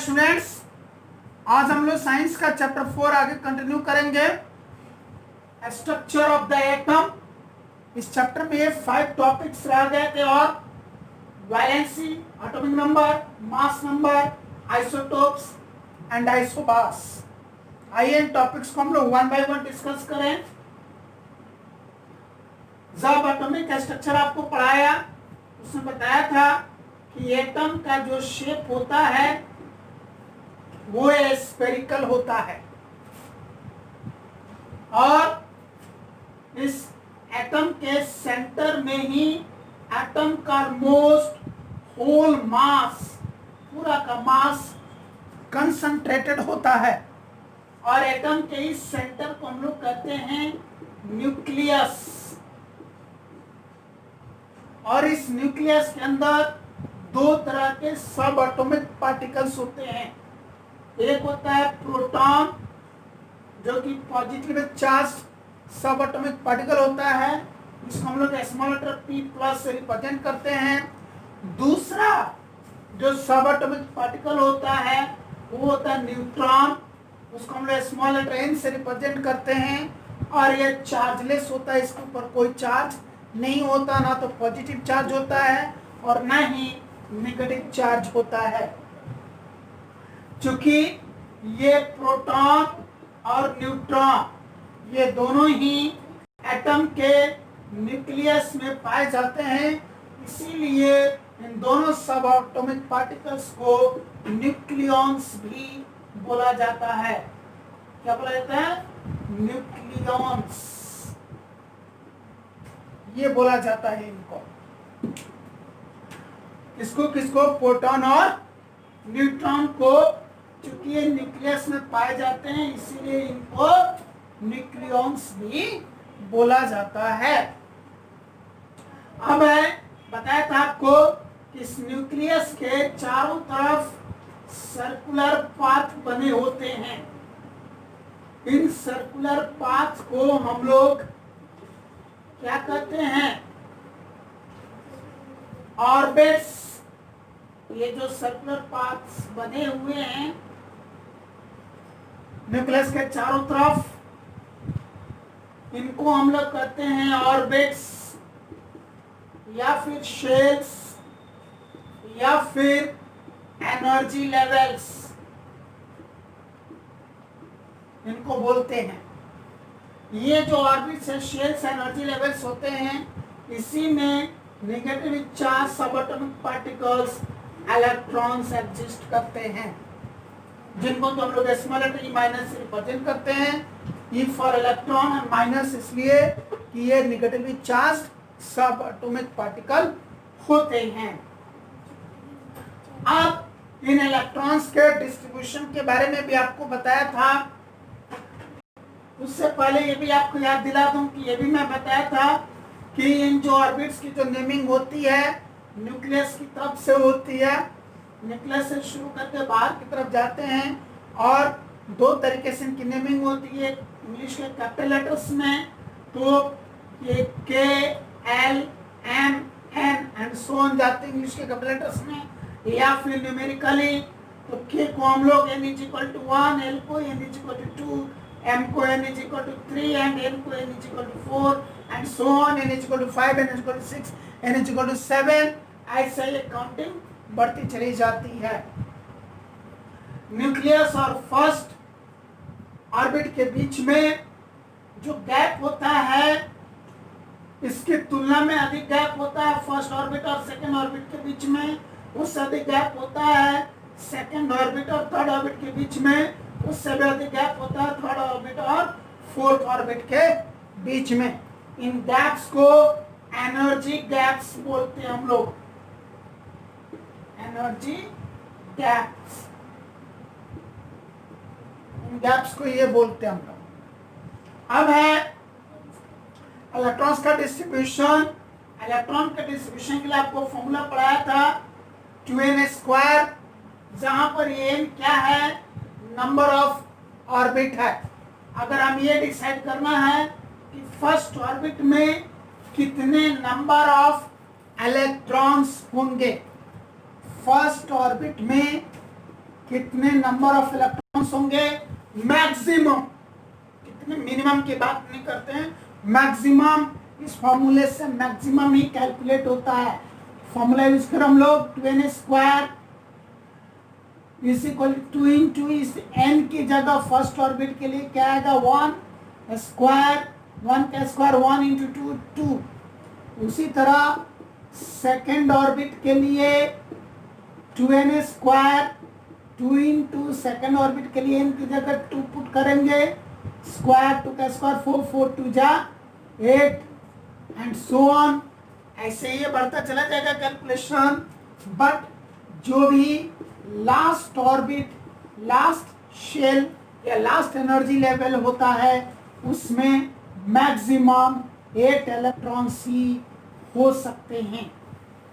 Students, आज हम लोग साइंस का चैप्टर 4 आगे कंटिन्यू करेंगे। Structure of the atom. इस चैप्टर में 5 टॉपिक्स रह गए थे और valency, atomic number, mass number, isotopes and isobars. आइए इन टॉपिक्स को हम लोग वन बाय वन डिस्कस करें। जब एटॉमिक स्ट्रक्चर आपको पढ़ाया उसने बताया था कि एटम का जो शेप होता है वो स्फेरिकल होता है और इस एटम के सेंटर में ही एटम का मोस्ट होल मास, पूरा का मास कंसंट्रेटेड होता है। और एटम के इस सेंटर को हम लोग कहते हैं न्यूक्लियस। और इस न्यूक्लियस के अंदर दो तरह के सब एटॉमिक पार्टिकल्स होते हैं। एक होता है प्रोटॉन, जो कि पॉजिटिव चार्ज सब एटॉमिक पार्टिकल होता है, जिसको हम लोग स्मॉल लेटर p+ से रिप्रेजेंट करते हैं। दूसरा जो सब एटॉमिक पार्टिकल होता है वो होता है न्यूट्रॉन, उसको हम लोग स्मॉल लेटर n से रिप्रेजेंट करते हैं। और ये चार्जलेस होता है, इसके ऊपर कोई चार्ज नहीं होता, ना तो पॉजिटिव चार्ज होता है और ना ही नेगेटिव चार्ज होता है। चूंकि ये प्रोटॉन और न्यूट्रॉन ये दोनों ही एटम के न्यूक्लियस में पाए जाते हैं, इसीलिए इन दोनों सब एटॉमिक पार्टिकल्स को न्यूक्लियॉन्स भी बोला जाता है। क्या बोला जाता है? न्यूक्लियॉन्स, ये बोला जाता है इनको। किसको किसको? प्रोटॉन और न्यूट्रॉन को। चूंकि ये न्यूक्लियस में पाए जाते हैं इसीलिए इनको न्यूक्लियॉन्स भी बोला जाता है। अब है बताया था आपको कि इस न्यूक्लियस के चारों तरफ सर्कुलर पाथ बने होते हैं। इन सर्कुलर पाथ को हम लोग क्या कहते हैं? ऑर्बिट्स। ये जो सर्कुलर पाथ्स बने हुए हैं न्यूक्लियस के चारों तरफ, इनको हम लोग कहते हैं ऑर्बिट्स या फिर शेल्स या फिर एनर्जी लेवल्स, इनको बोलते हैं। ये जो ऑर्बिट्स है, शेल्स, एनर्जी लेवल्स होते हैं, इसी में नेगेटिव चार्ज सब एटॉमिक पार्टिकल्स इलेक्ट्रॉन्स एग्जिस्ट करते हैं, जिनको तो हम लोग स्मॉल लेटर E- से रिप्रेजेंट करते हैं। E फॉर इलेक्ट्रॉन और माइनस इसलिए कि ये नेगेटिवली चार्ज सब एटॉमिक पार्टिकल होते हैं। अब इन इलेक्ट्रॉन्स के डिस्ट्रीब्यूशन के बारे में भी आपको बताया था। उससे पहले ये भी आपको याद दिला दूं कि ये भी मैं बताया था कि इन जो ऑर्बिट्स की जो नेमिंग होती है न्यूक्लियस की तरफ से होती है। न्यूक्लियस से शुरू करके बाहर की तरफ जाते हैं और दो तरीके से इनकी नेमिंग होती है। इंग्लिश के कैपिटल लेटर्स में तो ये K, L, M, N and so on जाते हैं इंग्लिश के कैपिटल लेटर्स में, या फिर न्यूमेरिकली तो K को हम लोग n=1, L को n=2, M को n=3 एंड N को n=4 and so on, n=5, n=6, n=7, ऐसे ये काउंटिंग बढ़ती चली जाती है। न्यूक्लियस और फर्स्ट ऑर्बिट के बीच में जो गैप होता है इसकी तुलना में अधिक गैप होता है फर्स्ट ऑर्बिट और सेकंड ऑर्बिट के बीच में, उससे अधिक गैप होता है सेकंड ऑर्बिट और थर्ड ऑर्बिट के बीच में, उससे भी अधिक गैप होता है थर्ड ऑर्बिट और फोर्थ ऑर्बिट के बीच में। इन गैप्स को एनर्जी गैप्स बोलते हैं हम लोग, एनर्जी गैप्स। इन गैप्स को ये बोलते हैं हम लोग। अब है इलेक्ट्रॉन्स का डिस्ट्रीब्यूशन। इलेक्ट्रॉन के डिस्ट्रीब्यूशन के लिए आपको फॉर्मूला पढ़ाया था 2n², जहां पर n क्या है? नंबर ऑफ ऑर्बिट है। अगर हम ये डिसाइड करना है कि फर्स्ट ऑर्बिट में कितने नंबर ऑफ इलेक्ट्रॉन्स होंगे, फर्स्ट ऑर्बिट में कितने नंबर ऑफ इलेक्ट्रॉन्स होंगे, मैक्सिमम। कितने, मिनिमम की बात नहीं करते हैं, मैक्सिमम। इस फॉर्मूले से मैक्सिमम ही कैलकुलेट होता है। फॉर्मूला यूज कर हम लोग 2n² is equal two into इस n की जगह फर्स्ट ऑर्बिट के लिए क्या आएगा, 1 स्क्वायर, 1 का स्क्वायर 1 इंटू 2। उसी तरह सेकेंड ऑर्बिट के लिए 2n², 2 इंटू सेकेंड ऑर्बिट के लिए n की जगह 2 पुट करेंगे, स्क्वायर 2 का स्क्वायर 4, 4 2 जा 8 एंड सो ऑन। ऐसे ये बढ़ता चला जाएगा कैलकुलेशन। बट जो भी लास्ट ऑर्बिट, लास्ट शेल या लास्ट एनर्जी लेवल होता है उसमें मैक्सिमम 8 इलेक्ट्रॉन्स ही हो सकते हैं।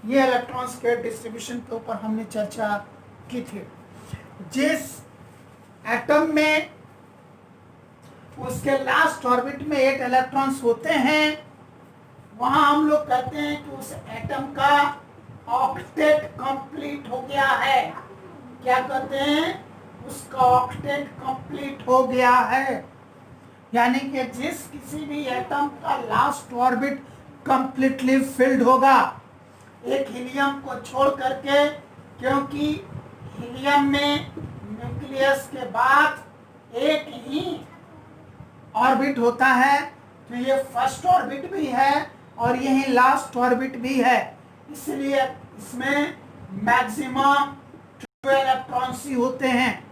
ये इलेक्ट्रॉन्स के डिस्ट्रीब्यूशन के ऊपर हमने चर्चा की थी। जिस एटम में उसके लास्ट ऑर्बिट में 8 इलेक्ट्रॉन्स होते हैं वहां हम लोग कहते हैं कि उस एटम का ऑक्टेट कंप्लीट हो गया है। क्या कहते हैं, उसका ऑक्टेट कंप्लीट हो गया है। यानी कि जिस किसी भी एटम का लास्ट ऑर्बिट कंप्लीटली फिल्ड होगा, एक हीलियम को छोड़ करके, क्योंकि हीलियम में न्यूक्लियस के बाद एक ही ऑर्बिट होता है, तो ये फर्स्ट ऑर्बिट भी है और यही लास्ट ऑर्बिट भी है, इसलिए इसमें मैक्सिमम 2 इलेक्ट्रॉन्स ही होते हैं।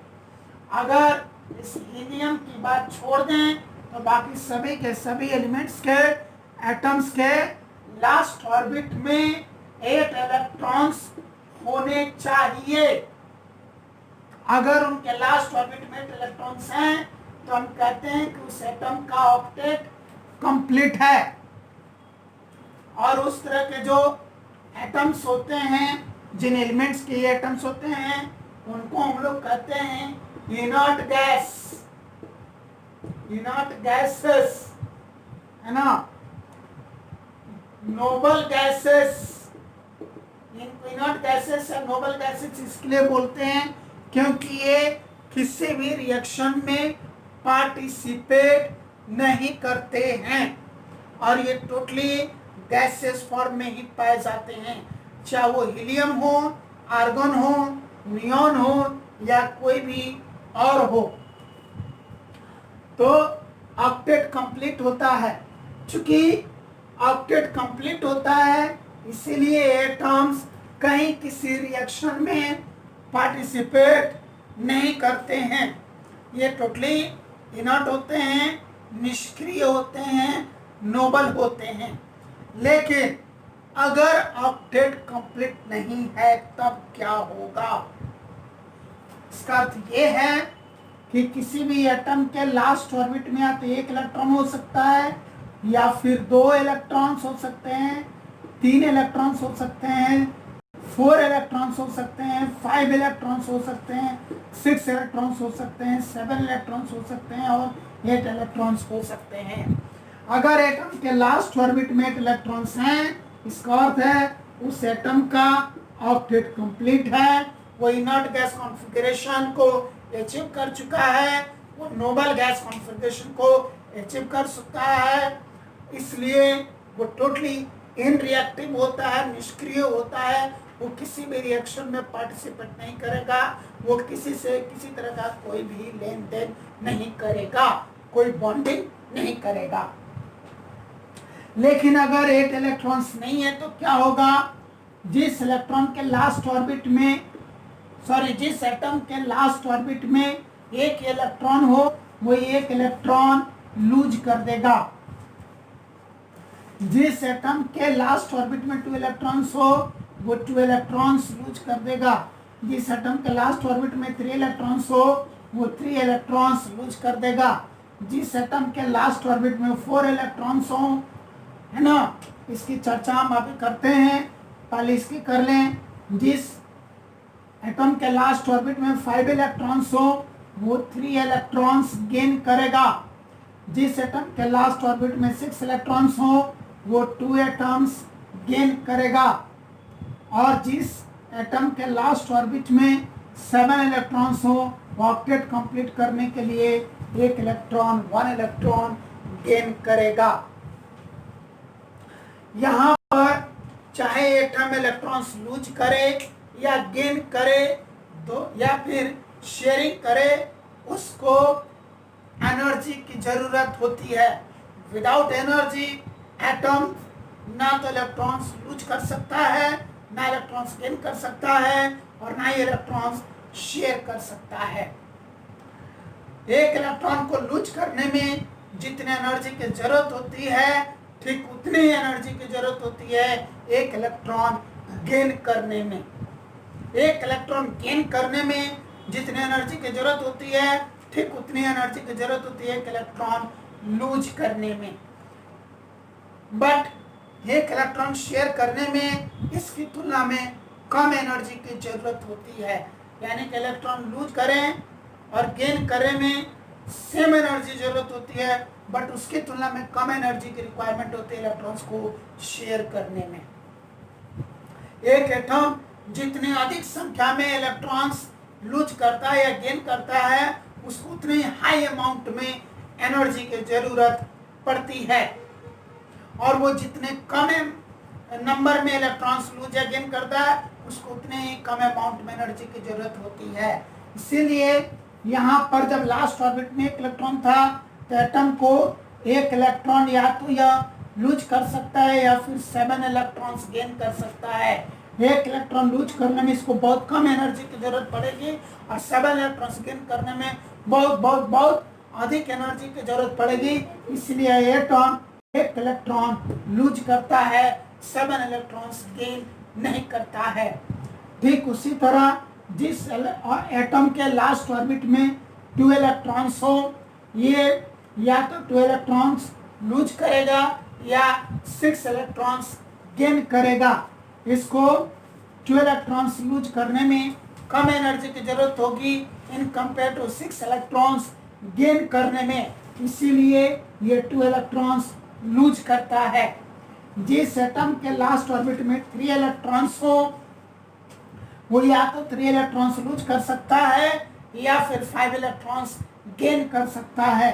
अगर इस हीलियम की बात छोड़ दें तो बाकी सभी के सभी एलिमेंट्स के, एटम्स के लास्ट ऑर्बिट में 8 इलेक्ट्रॉन्स होने चाहिए। अगर उनके लास्ट ऑर्बिट में 8 इलेक्ट्रॉन्स हैं तो हम कहते हैं कि उस एटम का ऑक्टेट कंप्लीट है। और उस तरह के जो एटम्स होते हैं, जिन एलिमेंट्स के ये एटम्स होते हैं, उनको हम लोग कहते हैं इनर्ट गैस, इनर्ट गैसेस, है ना, नोबल गैसेस। इनको इनर्ट गैसेस या नोबल गैसेस इसके लिए बोलते हैं क्योंकि ये किसी भी रिएक्शन में पार्टिसिपेट नहीं करते हैं और ये टोटली गैसेस फॉर्म में ही पाए जाते हैं, चाहे वो हीलियम हो, आर्गन हो, नियॉन हो या कोई भी और हो। तो ऑक्टेट कंप्लीट होता है। चूंकि ऑक्टेट कंप्लीट होता है इसीलिए एटम्स कहीं किसी रिएक्शन में पार्टिसिपेट नहीं करते हैं। ये टोटली इनर्ट होते हैं, निष्क्रिय होते हैं, नोबल होते हैं। लेकिन अगर ऑक्टेट कंप्लीट नहीं है तब क्या होगा? इसका अर्थ ये है कि किसी भी एटम के लास्ट ऑर्बिट में या तो 1 इलेक्ट्रॉन हो सकता है या फिर 2 इलेक्ट्रॉन्स हो सकते हैं, 3 इलेक्ट्रॉन्स हो सकते हैं, 4 इलेक्ट्रॉन्स हो सकते हैं, 5 इलेक्ट्रॉन्स हो सकते हैं, 6 इलेक्ट्रॉन्स हो सकते हैं, 7 इलेक्ट्रॉन्स हो सकते हैं और 8 इलेक्ट्रॉन्स हो सकते हैं। अगर एटम के लास्ट ऑर्बिट में 8 इलेक्ट्रॉन्स हैं, इसका अर्थ है उस एटम का ऑक्टेट कंप्लीट है, वो इनर्ट गैस कॉन्फ़िगरेशन को अचीव कर चुका है, वो नोबल गैस कॉन्फ़िगरेशन को अचीव कर चुका है, इसलिए वो टोटली इनरिएक्टिव होता है, निष्क्रिय होता है, वो किसी भी रिएक्शन में पार्टिसिपेट नहीं करेगा, वो किसी से किसी तरह का कोई भी लेन देन नहीं करेगा, कोई बॉन्डिंग नहीं करेगा। लेकिन अगर 8 इलेक्ट्रॉन्स नहीं है तो क्या होगा? जिस इलेक्ट्रॉन के लास्ट ऑर्बिट में, जिस एटम के लास्ट ऑर्बिट में 1 इलेक्ट्रॉन हो, वो 1 इलेक्ट्रॉन लूज कर देगा। जिस एटम के लास्ट ऑर्बिट में 2 इलेक्ट्रॉन्स हो, वो 2 इलेक्ट्रॉन्स लूज कर देगा। जिस एटम के लास्ट ऑर्बिट में 3 इलेक्ट्रॉन्स हो, वो 3 इलेक्ट्रॉन्स लूज कर देगा। जिस एटम के लास्ट ऑर्बिट में 4 इलेक्ट्रॉन्स हो, है ना, इसकी चर्चा हम अभी करते हैं, पहले इसकी कर लें। जिस एटम के लास्ट ऑर्बिट में 5 इलेक्ट्रॉन्स हो, वो 3 इलेक्ट्रॉन्स गेन करेगा। जिस एटम के लास्ट ऑर्बिट में 6 इलेक्ट्रॉन्स हो, वो 2 एटम्स गेन करेगा। और जिस एटम के लास्ट ऑर्बिट में 7 इलेक्ट्रॉन्स हो, ऑक्टेट कंप्लीट करने के लिए 1 इलेक्ट्रॉन गेन करेगा। यहाँ पर चाहे एटम इलेक्ट्रॉन्स लूज करे या गेन करे तो या फिर शेयरिंग करे, उसको एनर्जी की जरूरत होती है। विदाउट एनर्जी एटम ना तो इलेक्ट्रॉन्स लूज कर सकता है, ना इलेक्ट्रॉन्स गेन कर सकता है, और ना ही इलेक्ट्रॉन्स शेयर कर सकता है। एक इलेक्ट्रॉन को लूज करने में जितने एनर्जी की जरूरत होती है, ठीक उतनी ही एनर्जी की जरूरत होती है एक इलेक्ट्रॉन गेन करने में। एक इलेक्ट्रॉन गेन करने में जितनी एनर्जी की जरूरत होती है, ठीक उतनी एनर्जी की जरूरत होती है एक इलेक्ट्रॉन लूज करने में। बट एक इलेक्ट्रॉन शेयर करने में इसकी तुलना में कम एनर्जी की जरूरत होती है। यानी कि इलेक्ट्रॉन लूज करें और गेन करने में सेम एनर्जी जरूरत होती है, बट उसकी तुलना में कम एनर्जी की रिक्वायरमेंट होती है इलेक्ट्रॉन्स को शेयर करने में। एक एटम जितनी अधिक संख्या में इलेक्ट्रॉन्स लूज करता है या गेन करता है, उसको उतनी हाई अमाउंट में एनर्जी की जरूरत पड़ती है, और वो जितने कम नंबर में इलेक्ट्रॉन्स लूज या गेन करता है, उसको उतने ही कम अमाउंट में एनर्जी की जरूरत होती है। इसीलिए यहाँ पर जब लास्ट ऑर्बिट में 1 इलेक्ट्रॉन था, तो एटम को 1 इलेक्ट्रॉन या तो यह लूज कर सकता है या फिर 7 इलेक्ट्रॉन्स गेन कर सकता है। 1 इलेक्ट्रॉन लूज करने में इसको बहुत कम एनर्जी की जरूरत पड़ेगी, और 7 इलेक्ट्रॉन्स गेन करने में बहुत अधिक एनर्जी की जरूरत पड़ेगी। इसलिए एटम 1 इलेक्ट्रॉन लूज करता है, 7 इलेक्ट्रॉन्स गेन नहीं करता है। ठीक उसी तरह जिस एटम के लास्ट ऑर्बिट में 2 इलेक्ट्रॉन्स हो, ये या तो 2 इलेक्ट्रॉन्स लूज करेगा या 6 इलेक्ट्रॉन्स गेन करेगा। इसको 2 इलेक्ट्रॉन्स लूज करने में कम एनर्जी की जरूरत होगी in compare to 6 electrons gain करने में, इसीलिए ये 2 इलेक्ट्रॉन्स लूज करता है। जिस एटम के लास्ट ऑर्बिट में 3 इलेक्ट्रॉन्स हो, वो या तो 3 इलेक्ट्रॉन्स लूज कर सकता है या फिर 5 इलेक्ट्रॉन्स गेन कर सकता है।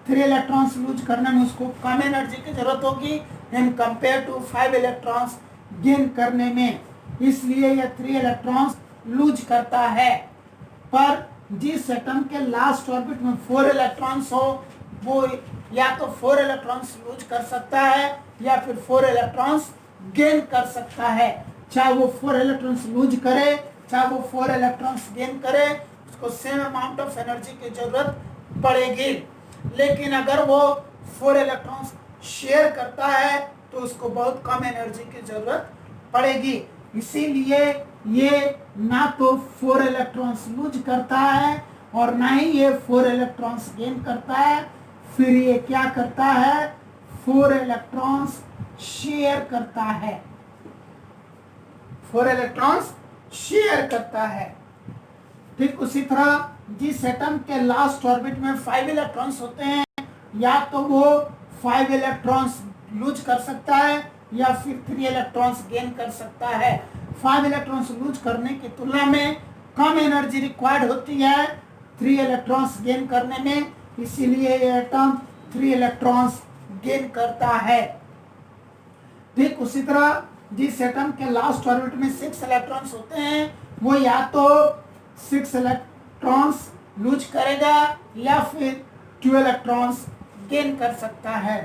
3 इलेक्ट्रॉन्स लूज करने में उसको कम एनर्जी की जरूरत होगी in compare to 5 electrons gain करने में, इसलिए यह 3 इलेक्ट्रॉन्स लूज करता है। पर जिस एटम के लास्ट ऑर्बिट में 4 इलेक्ट्रॉन्स हो, वो या तो 4 इलेक्ट्रॉन्स लूज कर सकता है या फिर 4 इलेक्ट्रॉन्स गेन कर सकता है। चाहे वो 4 इलेक्ट्रॉन्स लूज करे, चाहे वो 4 इलेक्ट्रॉन्स गेन करे, उसको सेम अमाउंट ऑफ एनर्जी की जरूरत पड़ेगी। लेकिन अगर वो 4 इलेक्ट्रॉन्स शेयर करता है तो उसको बहुत कम एनर्जी की जरूरत पड़ेगी। इसीलिए ये ना तो 4 इलेक्ट्रॉन्स लूज करता है और ना ही ये 4 इलेक्ट्रॉन्स गेन करता है। फिर ये क्या करता है? 4 इलेक्ट्रॉन्स शेयर करता है। 4 इलेक्ट्रॉन्स शेयर करता है। ठीक उसी तरह जिस एटम के लास्ट ऑर्बिट में 5 इलेक्ट्रॉन्स होते हैं, या तो वो 5 इलेक्ट्रॉन्स लूज कर सकता है या फिर 3 इलेक्ट्रॉन्स गेन कर सकता है। 5 इलेक्ट्रॉन्स लूज करने की तुलना में कम एनर्जी रिक्वायर्ड होती है 3 इलेक्ट्रॉन्स गेन करने में, इसीलिए ये एटम 3 इलेक्ट्रॉन्स गेन करता है। ठीक उसी तरह जिस एटम के लास्ट ऑर्बिट में 6 इलेक्ट्रॉन्स होते हैं, वो या तो 6 इलेक्ट्रॉन्स लूज करेगा या फिर 2 इलेक्ट्रॉन्स गेन कर सकता है।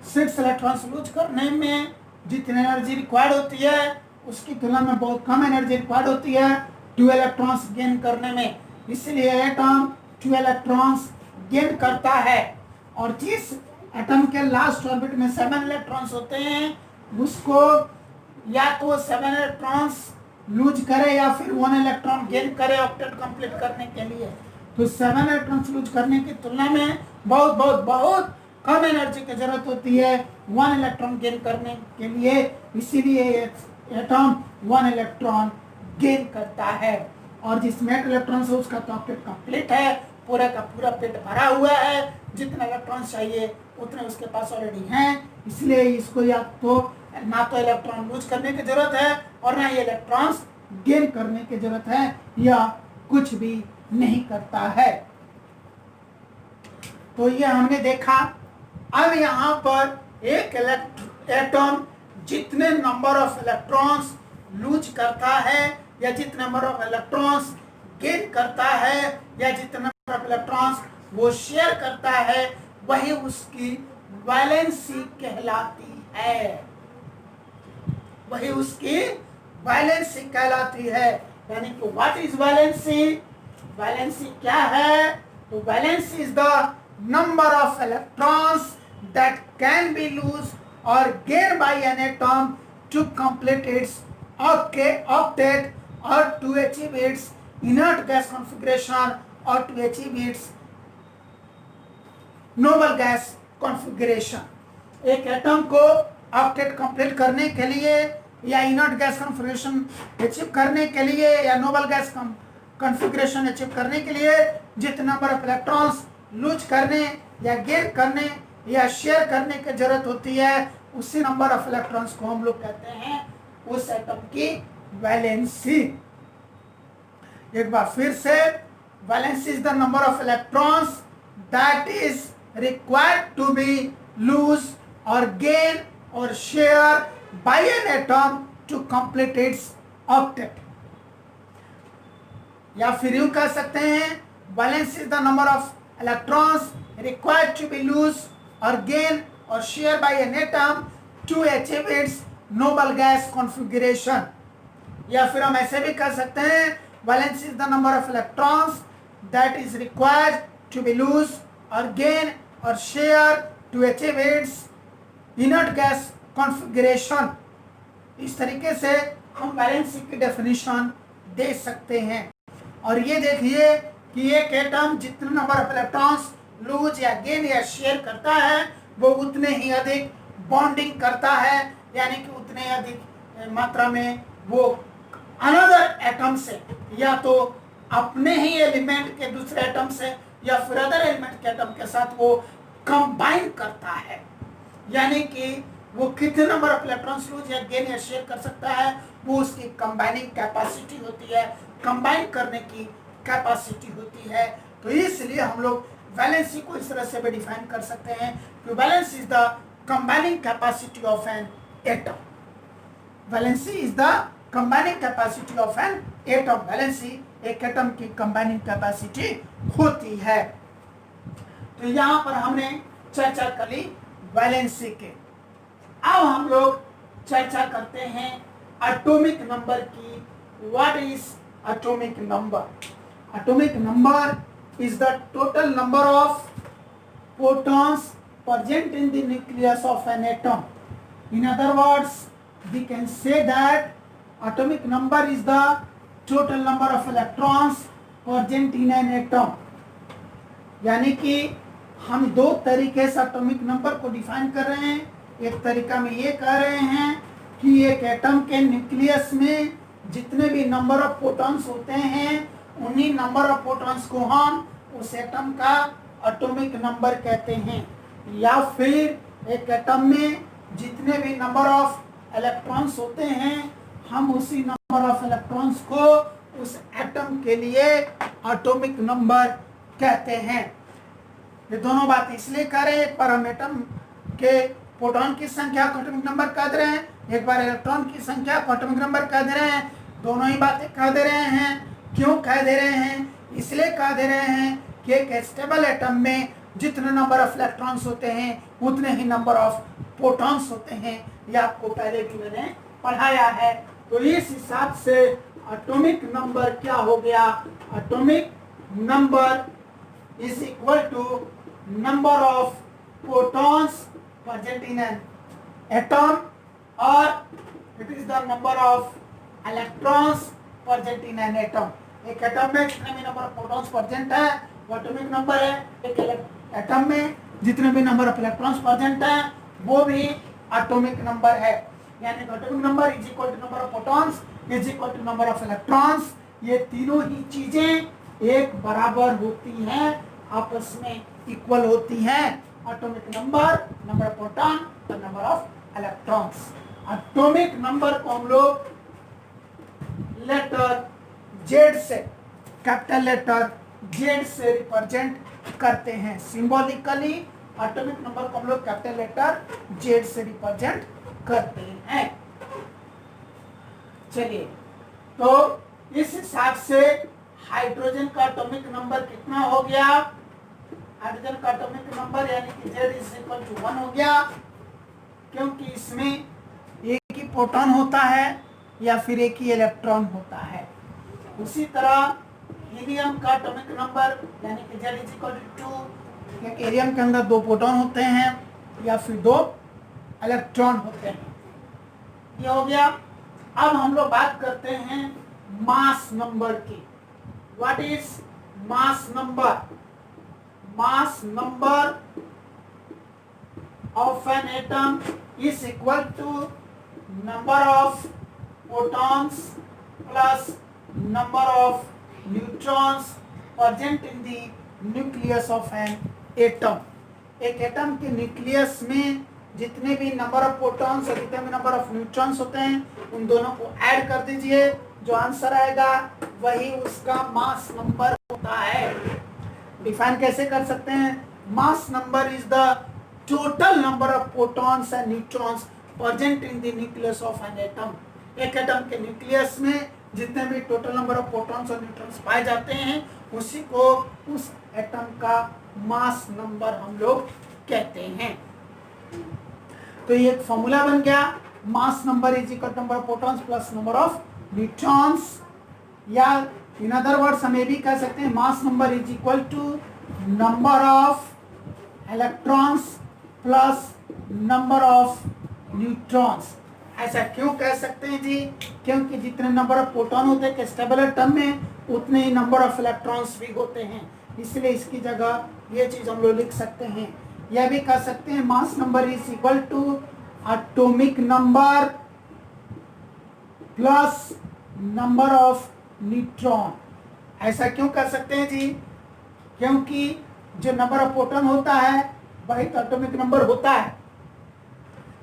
6 इलेक्ट्रॉन्स लूज करने में जितनी एनर्जी रिक्वायर्ड होती है उसकी तुलना में बहुत कम एनर्जी रिक्वायर्ड होती है 2 इलेक्ट्रॉन्स गेन करने में, इसलिए एटम 2 इलेक्ट्रॉन्स गेन करता है। और जिस एटम के लास्ट ऑर्बिट में 7 इलेक्ट्रॉन्स होते हैं, उसको या तो 7 इलेक्ट्रॉन्स लूज करे या फिर 1 इलेक्ट्रॉन गेन करे ऑक्टेट कंप्लीट करने के लिए। तो 7 इलेक्ट्रॉन्स लूज करने की तुलना में बहुत कम एनर्जी की जरूरत होती है 1 इलेक्ट्रॉन गेन करने के लिए, इसीलिए एटम 1 इलेक्ट्रॉन गेन करता है। और जिसमें 8 इलेक्ट्रॉन्स है उसका तो ऑक्टेट कंप्लीट है, पूरा का पूरा पेट भरा हुआ है, जितने इलेक्ट्रॉन्स चाहिए उतने उसके पास ऑलरेडी हैं, इसलिए इसको या तो ना तो इलेक्ट्रॉन लूज करने की जरूरत है और ना ही इलेक्ट्रॉन्स गेन करने की जरूरत है, या कुछ भी नहीं करता है। तो ये हमने देखा। अब यहाँ पर एक एटम जितने नंबर ऑफ इलेक्ट्रॉन्स लूज करता है या जितने नंबर ऑफ इलेक्ट्रॉन्स गेन करता है या जितने नंबर ऑफ इलेक्ट्रॉन्स वो शेयर करता है, वही उसकी वैलेंसी कहलाती है। वही उसकी वैलेंसी कहलाती है। यानी कि व्हाट इज वैलेंसी? वैलेंसी क्या है? तो valency is the number of electrons that can be lose or gained by an atom to complete its octet or to achieve its inert gas configuration or to achieve its noble gas configuration। एक atom को octet complete करने के लिए या inert gas configuration achieve करने के लिए या नोबल गैस कॉन्फ़िगरेशन अचीव करने के लिए जितना नंबर ऑफ इलेक्ट्रॉन्स लूज करने या गेन करने या शेयर करने की जरूरत होती है, उसी नंबर ऑफ इलेक्ट्रॉन्स को हम लोग कहते हैं उस एटम की वैलेंसी। एक बार फिर से, valency is the number of electrons that is required to be lose और गेन और share by an atom to complete its octet. या फिर यूं कह सकते हैं, valency is the number of electrons required to be loose or gain or share by an atom to achieve its noble gas configuration। या फिर हम ऐसे भी कह सकते हैं, valence is the number of electrons that is required to be loose or gain or share to achieve its inert gas configuration। इस तरीके से हम वैलेंसी की डेफिनेशन दे सकते हैं। और ये देखिए कि एक एटम जितने नंबर ऑफ इलेक्ट्रॉन्स लूज या गेन या शेयर करता है, वो उतने ही अधिक बॉन्डिंग करता है, यानी कि उतने अधिक मात्रा में वो अनदर एटम से या तो अपने ही एलिमेंट के दूसरे एटम से या फिर अदर एलिमेंट के एटम के साथ वो कंबाइन करता है। यानी कि वो कितने नंबर ऑफ इलेक्ट्रॉन्स लूज या गेन या शेयर कर सकता है, वो उसकी कंबाइनिंग कैपेसिटी होती है, कंबाइन करने की कैपेसिटी होती है। तो इसलिए हम लोग वैलेंसी को इस तरह से भी डिफाइन कर सकते हैं कि valency is the combining capacity of an atom. Valency is the combining capacity of an atom. Valency एक एटम की कंबाइनिंग कैपेसिटी होती है। तो यहाँ पर हमने चर्चा कर ली वैलेंसी के। अब हम लोग चर्चा करते हैं एटॉमिक नंबर की। What is atomic number? Atomic number is the total number of protons present in the nucleus of an atom. In other words, we can say that atomic number is the total number of electrons present in an atom। यानी कि हम दो तरीके से atomic number को define कर रहे हैं। एक तरीका में ये कह रहे हैं कि एक एटम के न्यूक्लियस में जितने भी नंबर ऑफ प्रोटॉन्स होते हैं, उन्हीं नंबर ऑफ प्रोटॉन्स को हम उस एटम का एटॉमिक नंबर कहते हैं। या फिर एक एटम में जितने भी नंबर ऑफ इलेक्ट्रॉन्स होते हैं, हम उसी नंबर ऑफ इलेक्ट्रॉन्स को उस एटम के लिए एटॉमिक नंबर कहते हैं। ये दोनों बातें इसलिए कह रहे हैं, एक बार हम एटम के प्रोटॉन की संख्या को एटॉमिक नंबर कह दे रहे हैं, एक बार इलेक्ट्रॉन की संख्या को एटॉमिक नंबर कह दे रहे हैं। दोनों ही बातें कह दे रहे हैं। क्यों कह दे रहे हैं? इसलिए कह दे रहे हैं कि एक स्टेबल एटम में जितने नंबर ऑफ इलेक्ट्रॉन्स होते हैं, उतने ही नंबर ऑफ प्रोटॉन्स होते हैं। ये आपको पहले भी मैंने पढ़ाया है। तो इस हिसाब से एटॉमिक नंबर क्या हो गया? Atomic number is equal to number of protons present in an atom और it is the number of electrons present in an atom. एक एटम में जितने भी नंबर ऑफ प्रोटॉन्स प्रेजेंट है वो एटॉमिक नंबर है। एक एटम में जितने भी नंबर ऑफ इलेक्ट्रॉन्स प्रेजेंट है वो भी एटॉमिक नंबर है। यानी atomic number is equal to number of protons is equal to number of electrons. ये तीनों ही चीजें एक बराबर होती हैं, आपस में इक्वल होती हैं। Atomic number, number of proton और number of electrons. Atomic number को हम लोग लेटर जेड से कैपिटल लेटर जेड से रिप्रेजेंट करते हैं। सिंबॉलिकली एटॉमिक नंबर को हम लोग कैपिटल लेटर जेड से रिप्रेजेंट करते हैं। चलिए, तो इस हिसाब से हाइड्रोजन का एटॉमिक नंबर कितना हो गया? हाइड्रोजन का एटॉमिक नंबर यानी कि Z=1 हो गया, क्योंकि इसमें एक ही प्रोटॉन होता है या फिर एक ही इलेक्ट्रॉन होता है। उसी तरह हीलियम का एटॉमिक नंबर यानी कि Z=2, क्योंकि हीलियम के अंदर 2 प्रोटॉन होते हैं या फिर 2 इलेक्ट्रॉन होते हैं। ये हो गया। अब हम लोग बात करते हैं मास नंबर की। What is mass number? Mass number of an atom is equal to number of protons plus number of neutrons present in the nucleus of an atom। एक एटम के न्यूक्लियस में जितने भी नंबर ऑफ प्रोटॉन्स और जितने भी number of neutrons होते हैं उन दोनों को ऐड कर दीजिए, जो आंसर आएगा वही उसका मास नंबर होता है। डिफाइन कैसे कर सकते हैं? Mass number is the total number of protons and neutrons present in the nucleus of an atom। एक एटम के न्यूक्लियस में जितने भी टोटल नंबर ऑफ प्रोटॉन्स और न्यूट्रॉन्स पाए जाते हैं उसी को उस एटम का मास नंबर हम लोग कहते हैं। तो ये एक फॉर्मूला बन गया, mass number is equal to number of protons plus number of neutrons, या इन अदर वर्ड्स हम ये भी कह सकते हैं mass number is equal to number of electrons plus number of neutrons. ऐसा क्यों कह सकते हैं जी? क्योंकि जितने नंबर ऑफ प्रोटॉन होते हैं स्टेबल एटम में उतने ही नंबर ऑफ इलेक्ट्रॉन्स भी होते हैं, इसलिए इसकी जगह ये चीज हम लोग लिख सकते हैं। यह भी कह सकते हैं mass number is equal to atomic number plus number of neutron. ऐसा क्यों कर सकते हैं जी? क्योंकि जो नंबर ऑफ प्रोटॉन होता है वही तो एटॉमिक नंबर होता है,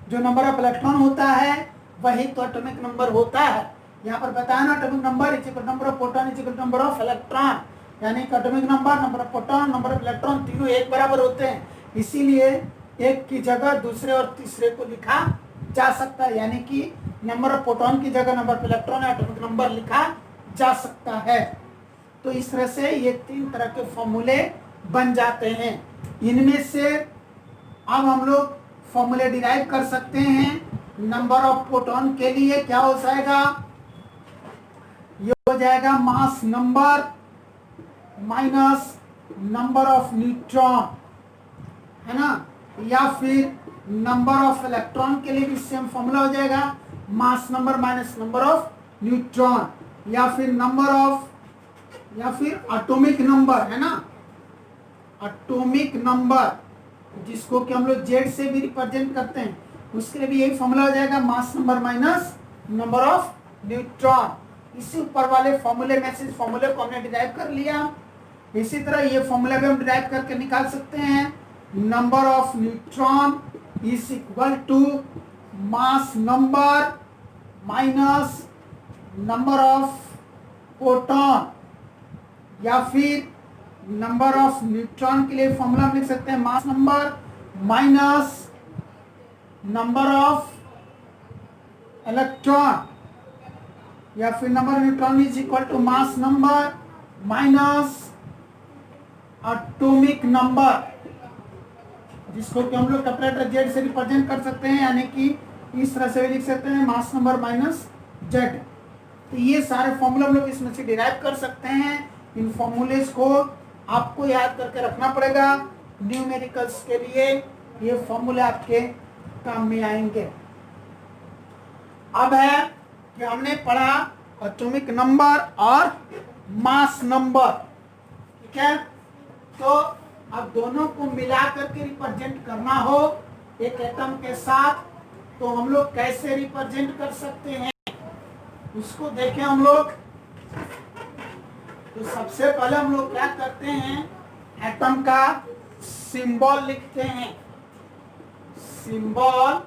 जो नंबर ऑफ इलेक्ट्रॉन होता है वही तो एटॉमिक नंबर होता है। यहाँ पर बताया ना atomic number is equal number of proton is equal number of electron, यानी कि atomic number, number of proton, number of electron तीनों एक बराबर होते हैं, इसीलिए एक की जगह दूसरे और तीसरे को लिखा जा सकता है, यानी कि नंबर ऑफ प्रोटॉन की जगह number of electron atomic number लिखा जा सकता है। तो इस तरह से ये 3 तरह के फॉर्मूले बन जाते हैं। इनमें से अब हम लोग फॉर्मूले डिराइव कर सकते हैं। नंबर ऑफ प्रोटॉन के लिए क्या हो जाएगा? ये हो जाएगा मास number minus number of neutron, है ना, या फिर नंबर ऑफ इलेक्ट्रॉन के लिए भी सेम फॉर्मूला हो जाएगा मास number minus number of neutron, या फिर नंबर ऑफ, या फिर एटॉमिक नंबर, है ना, एटॉमिक नंबर जिसको कि हम लोग जेड से भी रिप्रेजेंट करते हैं, उसके लिए भी यही फॉर्मूला हो जाएगा मास number minus number of neutron. इसी ऊपर वाले फॉर्मूले में से फॉर्मूले को हमने डिराइव कर लिया। इसी तरह ये फॉर्मूला भी हम डिराइव करके निकाल सकते हैं। Number of neutron is equal to mass number minus number of proton, या फिर नंबर ऑफ न्यूट्रॉन के लिए फॉर्मूला हम लिख सकते हैं mass number minus number of electron, या फिर number neutron is equal to mass number minus atomic number, जिसको कि हम लोग कैपिटल जेड से रिप्रेजेंट कर सकते हैं, यानी कि इस तरह से भी लिख सकते हैं मास नंबर माइनस जेड। तो ये सारे फॉर्मूले हम लोग इसमें से डिराइव कर सकते हैं। इन फॉर्मूलेस को आपको याद करके रखना पड़ेगा न्यूमेरिकल्स के लिए, ये फॉर्मूले आपके काम में आएंगे। अब है कि हमने पढ़ा एटॉमिक नंबर और मास नंबर, ठीक है। तो अब दोनों को मिला करके रिप्रेजेंट करना हो एक एटम के साथ, तो हम लोग कैसे रिप्रेजेंट कर सकते हैं उसको देखें हम लोग। तो सबसे पहले हम लोग क्या करते हैं, एटम का सिंबल लिखते हैं, सिंबल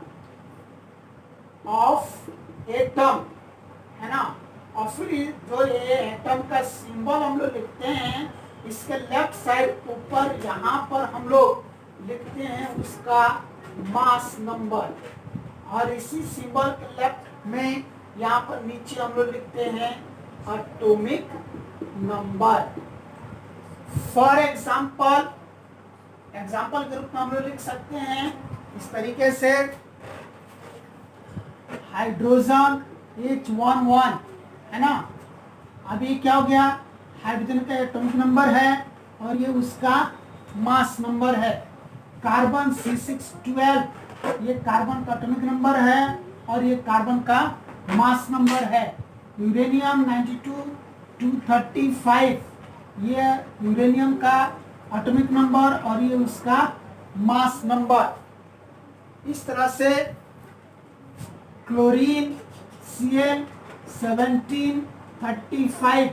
ऑफ एटम, है ना। और फिर जो ये एटम का सिंबल हम लोग लिखते हैं, इसके लेफ्ट साइड ऊपर यहाँ पर हम लोग लिखते हैं उसका मास नंबर, और इसी सिंबल के लेफ्ट में यहाँ पर नीचे हम लोग लिखते हैं एटॉमिक नंबर। फॉर एग्जाम्पल के रूप में हम लोग लिख सकते हैं इस तरीके से, हाइड्रोजन H11 है ना। अभी क्या हो गया, हाइड्रोजन का एटॉमिक नंबर है और ये उसका मास नंबर है। कार्बन C612, ये कार्बन का एटॉमिक नंबर है और ये कार्बन का मास नंबर है। यूरेनियम 92-235, ये यूरेनियम का एटॉमिक नंबर और ये उसका मास नंबर। इस तरह से क्लोरीन Cl1735,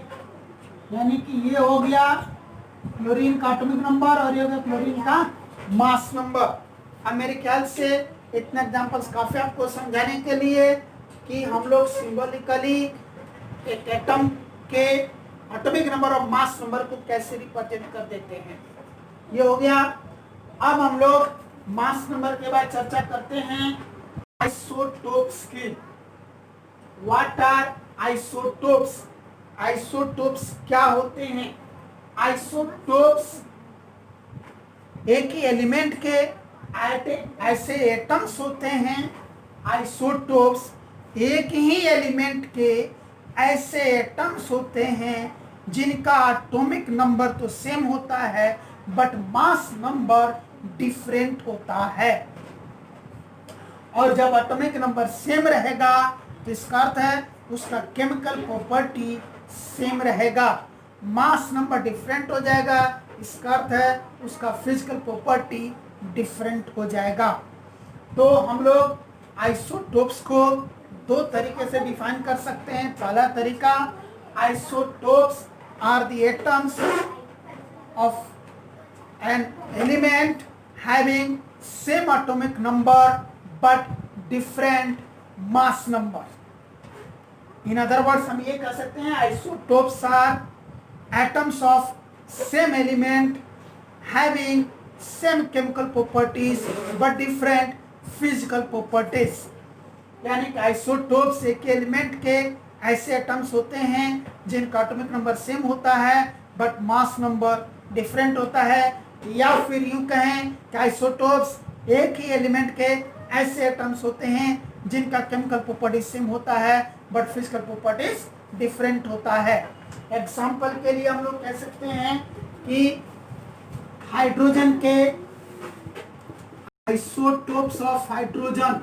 यानी कि ये हो गया क्लोरीन का एटॉमिक नंबर और ये हो गया क्लोरीन का मास नंबर। अब मेरे ख्याल से इतने एग्जांपल्स काफी आपको समझाने के लिए कि हम लोग सिंबॉलिकली एक एटम के एटॉमिक नंबर और मास नंबर को कैसे रिप्रेजेंट कर देते हैं, ये हो गया। अब हम लोग मास नंबर के बाद चर्चा करते हैं आइसोटोप्स की। What are isotopes? आइसोटोप्स क्या होते हैं? आइसोटोप्स एक ही एलिमेंट के ऐसे एटम्स होते हैं। आइसोटोप्स एक ही एलिमेंट के ऐसे एटम्स होते हैं जिनका एटॉमिक नंबर तो सेम होता है बट मास नंबर डिफरेंट होता है। और जब एटॉमिक नंबर सेम रहेगा तो इसका अर्थ है उसका केमिकल प्रॉपर्टी सेम रहेगा। मास नंबर डिफरेंट हो जाएगा, इसका अर्थ है उसका फिजिकल प्रॉपर्टी डिफरेंट हो जाएगा। तो हम लोग आइसोटोप्स को दो तरीके से डिफाइन कर सकते हैं। पहला तरीका, isotopes are the atoms of an element having same atomic number but different mass number. In other words हम ये कह सकते हैं isotopes are atoms of same element having same chemical properties but different physical properties. यानी कि isotopes एक element के ऐसे एटम्स होते हैं जिनका एटॉमिक नंबर सेम होता है बट मास नंबर डिफरेंट होता है। या फिर यूं कहें कि आइसोटोप्स एक ही एलिमेंट के ऐसे एटम्स होते हैं जिनका केमिकल प्रॉपर्टीज सेम होता है बट फिजिकल प्रॉपर्टीज डिफरेंट होता है। एग्जाम्पल के लिए हम लोग कह सकते हैं कि हाइड्रोजन के आइसोटोप्स ऑफ हाइड्रोजन,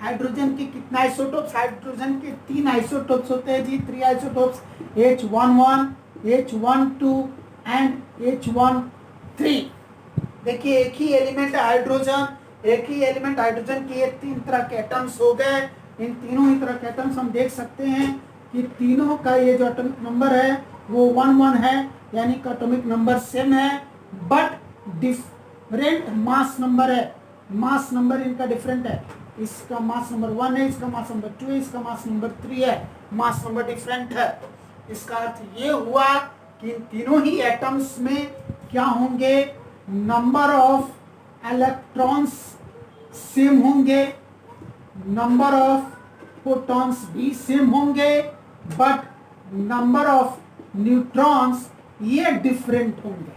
हाइड्रोजन के कितना आइसोटोप्स? हाइड्रोजन के 3 आइसोटोप्स होते हैं जी, 3 isotopes H11, H12 and H13। देखिए एक ही एलिमेंट है हाइड्रोजन, एक ही एलिमेंट हाइड्रोजन के ये 3 तरह के एटम्स हो गए। इन तीनों ही तरह के एटम्स हम देख सकते हैं कि तीनों का ये जो एटॉमिक नंबर है वो 1-1 है, यानी कि एटॉमिक नंबर सेम है बट डिफरेंट मास नंबर है। मास नंबर इनका डिफरेंट है, इसका मास नंबर 1 है, इसका मास नंबर 2 है, इसका मास नंबर 3 है, मास नंबर डिफरेंट है। इसका अर्थ ये हुआ कि इन तीनों ही एटम्स में क्या होंगे, नंबर ऑफ इलेक्ट्रॉन्स सेम होंगे, नंबर ऑफ प्रोटॉन्स भी सेम होंगे बट नंबर ऑफ न्यूट्रॉन्स ये डिफरेंट होंगे।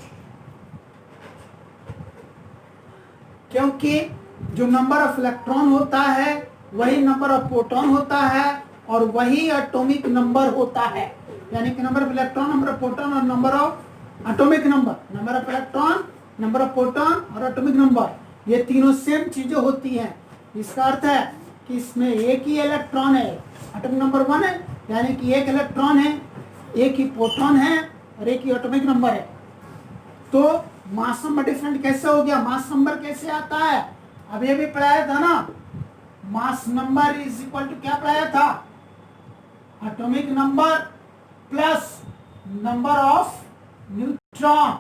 क्योंकि जो नंबर ऑफ इलेक्ट्रॉन होता है वही नंबर ऑफ प्रोटॉन होता है और वही एटॉमिक नंबर होता है। यानी कि number of electron, number of proton और number of atomic number, number of electron, number of proton और एटॉमिक नंबर, ये तीनों सेम चीजें होती हैं। इसका अर्थ है कि इसमें एक ही इलेक्ट्रॉन है, एटॉमिक नंबर 1 है, यानी कि एक इलेक्ट्रॉन है, एक ही प्रोटॉन है और एक ही एटॉमिक नंबर है। तो मास नंबर डिफरेंट कैसे हो गया? मास नंबर कैसे आता है? अब ये भी पढ़ाया था ना, mass number is equal to क्या पढ़ाया था? Atomic number plus number of neutron.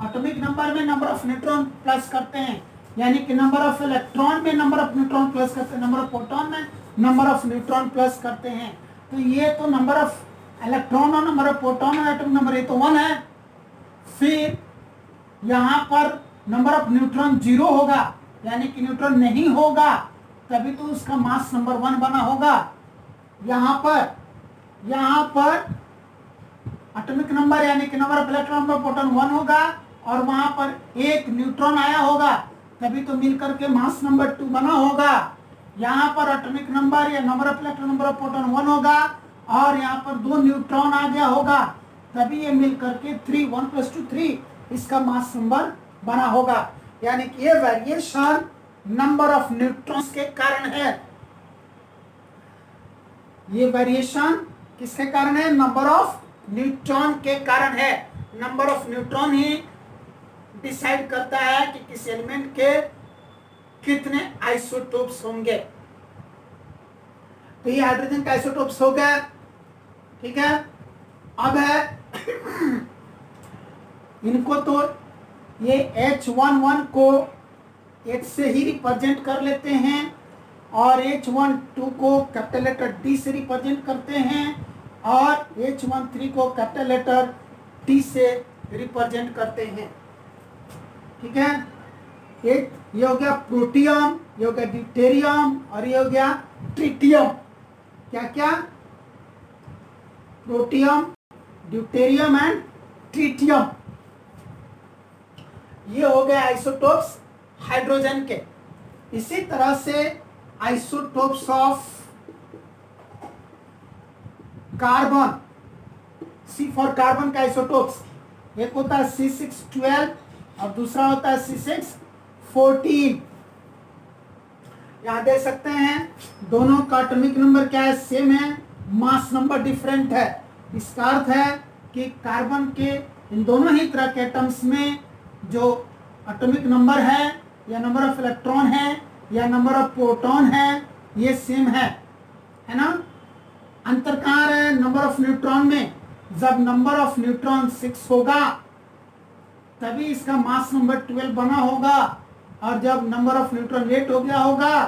Atomic number में नंबर ऑफ न्यूट्रॉन प्लस करते हैं, यानी कि नंबर ऑफ इलेक्ट्रॉन में नंबर ऑफ न्यूट्रॉन प्लस करते हैं, नंबर ऑफ प्रोटॉन में नंबर ऑफ न्यूट्रॉन प्लस करते हैं। तो ये तो नंबर ऑफ इलेक्ट्रॉन और नंबर ऑफ प्रोटॉन और एटॉमिक नंबर ये तो 1 है। फिर यहाँ पर नंबर ऑफ न्यूट्रॉन 0 होगा, यानी कि न्यूट्रॉन नहीं होगा, तभी तो उसका मास नंबर 1 बना होगा। यहाँ पर एटॉमिक नंबर यानी कि number of electron number proton 1 होगा और वहां पर एक न्यूट्रॉन आया होगा, तभी तो मिलकर के मास नंबर 2 बना होगा। यहाँ पर एटॉमिक नंबर या number of electron number of proton 1 होगा और यहाँ पर 2 न्यूट्रॉन आ गया होगा, तभी ये मिलकर के 3 1 + 2 3 इसका मास नंबर बना होगा। यानी कि ये वेरिएशन नंबर ऑफ न्यूट्रॉन्स के कारण है। ये वेरिएशन किसके कारण है? नंबर ऑफ न्यूट्रॉन के कारण है। Number of neutron he decide करता है कि किस एलिमेंट के कितने आइसोटोप्स होंगे। तो ये हाइड्रोजन का आइसोटोप्स हो गया, ठीक है। अब है इनको तो ये H11 को H से ही रिप्रेजेंट कर लेते हैं और H12 को कैपिटल लेटर D से रिप्रेजेंट करते हैं और H13 को कैपिटल लेटर T से रिप्रेजेंट करते हैं, ठीक है। ये हो गया प्रोटियम, ये हो गया ड्यूटेरियम और ये हो गया ट्रिटियम। क्या क्या? Protium, deuterium and tritium. ये हो गए आइसोटोप्स हाइड्रोजन के। इसी तरह से isotopes of carbon, C for carbon का आइसोटोप्स एक होता है C612 और दूसरा होता है C614। यहां देख सकते हैं दोनों का एटॉमिक नंबर क्या है? सेम है, मास नंबर डिफरेंट है। इसका अर्थ है कि कार्बन के इन दोनों ही तरह के एटम्स में जो एटॉमिक नंबर है या नंबर ऑफ इलेक्ट्रॉन है या नंबर ऑफ प्रोटॉन है, ये सेम है ना। अंतर कहाँ है? नंबर ऑफ न्यूट्रॉन में। जब नंबर ऑफ न्यूट्रॉन 6 होगा तभी इसका मास नंबर 12 बना होगा और जब नंबर ऑफ न्यूट्रॉन 8 हो गया होगा